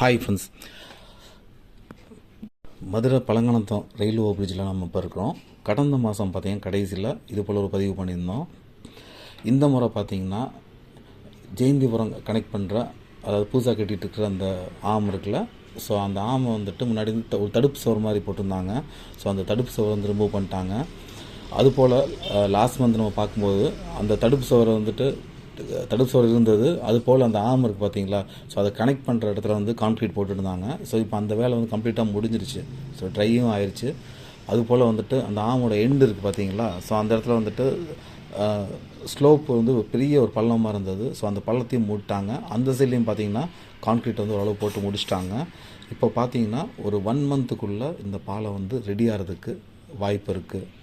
Hi friends, Madurai பழங்கணத்தம் railway பிரிட்ஜில் நம்ம இப்போ இருக்கிறோம். கடந்த மாதம் பார்த்திங்கன்னா கடைசியில் இது போல் ஒரு பதிவு பண்ணியிருந்தோம். இந்த முறை பார்த்திங்கன்னா ஜெயந்திபுரம் கனெக்ட் பண்ணுற, அதாவது புதுசாக கட்டிகிட்டு இருக்கிற அந்த ஆம் இருக்குல்ல, ஸோ அந்த ஆமை வந்துட்டு முன்னாடி ஒரு தடுப்பு சுவர் மாதிரி போட்டிருந்தாங்க. ஸோ அந்த தடுப்பு சுவரை வந்து ரிமூவ் பண்ணிட்டாங்க. அதுபோல் லாஸ்ட் மந்த் நம்ம பார்க்கும்போது அந்த தடுப்பு சுவரை வந்துட்டு தடுப்பு சுவர் இருந்தது. அதுபோல் அந்த ஆம் இருக்குது பார்த்தீங்களா, ஸோ அதை கனெக்ட் பண்ணுற இடத்துல வந்து கான்க்ரீட் போட்டுருந்தாங்க. ஸோ இப்போ அந்த வேலை வந்து கம்ப்ளீட்டாக முடிஞ்சிருச்சு. ஸோ ட்ரையும் ஆயிடுச்சு. அதுபோல் வந்துட்டு அந்த ஆமோட எண்டு இருக்குது பார்த்தீங்களா, ஸோ அந்த இடத்துல வந்துட்டு ஸ்லோப் வந்து பெரிய ஒரு பள்ளமாக இருந்தது. ஸோ அந்த பள்ளத்தையும் மூட்டாங்க. அந்த சைட்லேயும் பார்த்தீங்கன்னா கான்க்ரீட் வந்து ஓரளவு போட்டு முடிச்சிட்டாங்க. இப்போ பார்த்தீங்கன்னா ஒரு 1 மந்த்துக்குள்ளே இந்த பாலம் வந்து ரெடி ஆகிறதுக்கு வாய்ப்பு இருக்குது.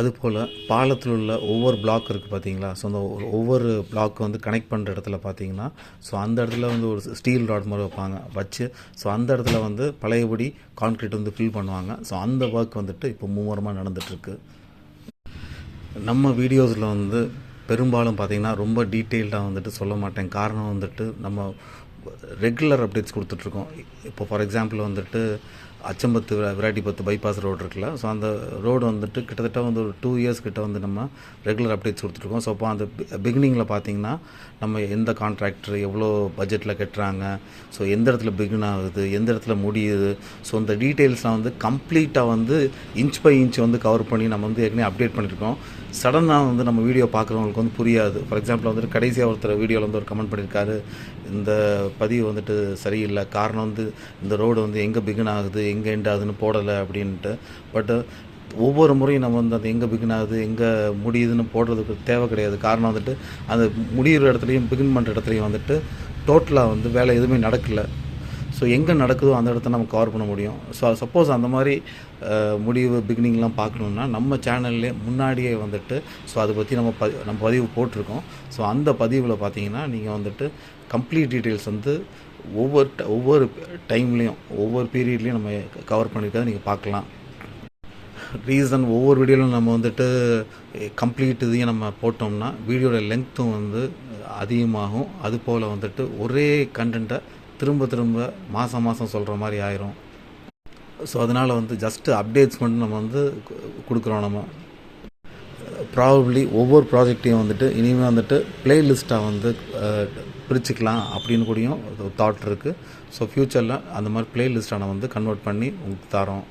அதுபோல் பாலத்தில் உள்ள ஒவ்வொரு பிளாக் இருக்குது பார்த்தீங்களா, ஸோ அந்த ஒவ்வொரு பிளாக் வந்து கனெக்ட் பண்ணுற இடத்துல பார்த்தீங்கன்னா, ஸோ அந்த இடத்துல வந்து ஒரு ஸ்டீல் ராட் மாதிரி வச்சு ஸோ அந்த இடத்துல வந்து பழையபடி கான்க்ரீட் வந்து ஃபில் பண்ணுவாங்க. ஸோ அந்த ஒர்க் வந்துட்டு இப்போ மும்முரமாக நடந்துகிட்ருக்கு. நம்ம வீடியோஸில் வந்து பெரும்பாலும் பார்த்திங்கன்னா ரொம்ப டீட்டெயில்டாக வந்துட்டு சொல்ல மாட்டேன். காரணம் வந்துட்டு நம்ம ரெகுலர் அப்டேட்ஸ் கொடுத்துட்ருக்கோம். இப்போ ஃபார் எக்ஸாம்பிள் வந்துட்டு அச்சம்பத்து விராட்டிபத்து பைபாஸ் ரோடு இருக்குல்ல, ஸோ அந்த ரோடு வந்துட்டு கிட்டத்தட்ட வந்து ஒரு 2 இயர்ஸ் கிட்ட வந்து நம்ம ரெகுலர் அப்டேட்ஸ் கொடுத்துட்ருக்கோம். ஸோ அப்போ அந்த பிகினிங்கில் பார்த்திங்கன்னா நம்ம எந்த கான்ட்ராக்டர் எவ்வளோ பட்ஜெட்டில் கட்டுறாங்க, ஸோ எந்த இடத்துல பிகின் ஆகுது, எந்த இடத்துல முடியுது, ஸோ அந்த டீட்டெயில்ஸ்லாம் வந்து கம்ப்ளீட்டாக வந்து இன்ச் பை இன்ச் வந்து கவர் பண்ணி நம்ம வந்து ஏற்கனவே அப்டேட் பண்ணியிருக்கோம். சடனாக வந்து நம்ம வீடியோ பார்க்குறவங்களுக்கு வந்து புரியாது. ஃபார் எக்ஸாம்பிள் வந்துட்டு கடைசியாக ஒருத்தர் வீடியோவில் வந்து ஒரு கமெண்ட் பண்ணியிருக்காரு, இந்த பதிவு வந்துட்டு சரியில்லை, காரணம் வந்து இந்த ரோடு வந்து எங்கே பிகின் ஆகுது எங்கே எண்ட் ஆகுதுன்னு போடலை அப்படின்ட்டு. பட்டு ஒவ்வொரு முறையும் நம்ம வந்து அது எங்கே பிகின் ஆகுது எங்கே முடியுதுன்னு போடுறதுக்கு தேவை கிடையாது. காரணம் வந்துட்டு அந்த முடிகிற இடத்துலையும் பிகின் பண்ணுற இடத்துலையும் வந்துட்டு டோட்டலாக வந்து வேலை எதுவுமே நடக்கலை. ஸோ எங்கே நடக்குதோ அந்த இடத்த நம்ம கவர் பண்ண முடியும். ஸோ சப்போஸ் அந்த மாதிரி முடிவு பிகினிங்லாம் பார்க்கணுன்னா நம்ம சேனல்லே முன்னாடியே வந்துட்டு ஸோ அதை பற்றி நம்ம பதிவு போட்டிருக்கோம். ஸோ அந்த பதிவில் பார்த்தீங்கன்னா நீங்கள் வந்துட்டு கம்ப்ளீட் டீட்டெயில்ஸ் வந்து ஒவ்வொரு டைம்லேயும் ஒவ்வொரு பீரியட்லேயும் நம்ம கவர் பண்ணியிருக்கிறத நீங்கள் பார்க்கலாம். ரீசன் ஒவ்வொரு வீடியோவிலும் நம்ம வந்துட்டு கம்ப்ளீட் இதையும் நம்ம போட்டோம்னா வீடியோட லென்த்தும் வந்து அதிகமாகும். அதுபோல் வந்துட்டு ஒரே கண்டென்ட்டை திரும்ப மாதம் சொல்கிற மாதிரி ஆயிரும். ஸோ அதனால் வந்து ஜஸ்ட்டு அப்டேட்ஸ் மட்டும் நம்ம வந்து கொடுக்குறோம். நம்ம ப்ராபப்ளி ஒவ்வொரு ப்ராஜெக்டையும் வந்துட்டு இனிமேல் வந்துட்டு ப்ளேலிஸ்ட்டாக வந்து பிரிச்சுக்கலாம் அப்படின்னு கூடயும் ஒரு தாட் இருக்குது. ஸோ ஃப்யூச்சரில் அந்த மாதிரி ப்ளேலிஸ்ட்டாக நம்ம வந்து கன்வெர்ட் பண்ணி உங்களுக்கு தரோம்.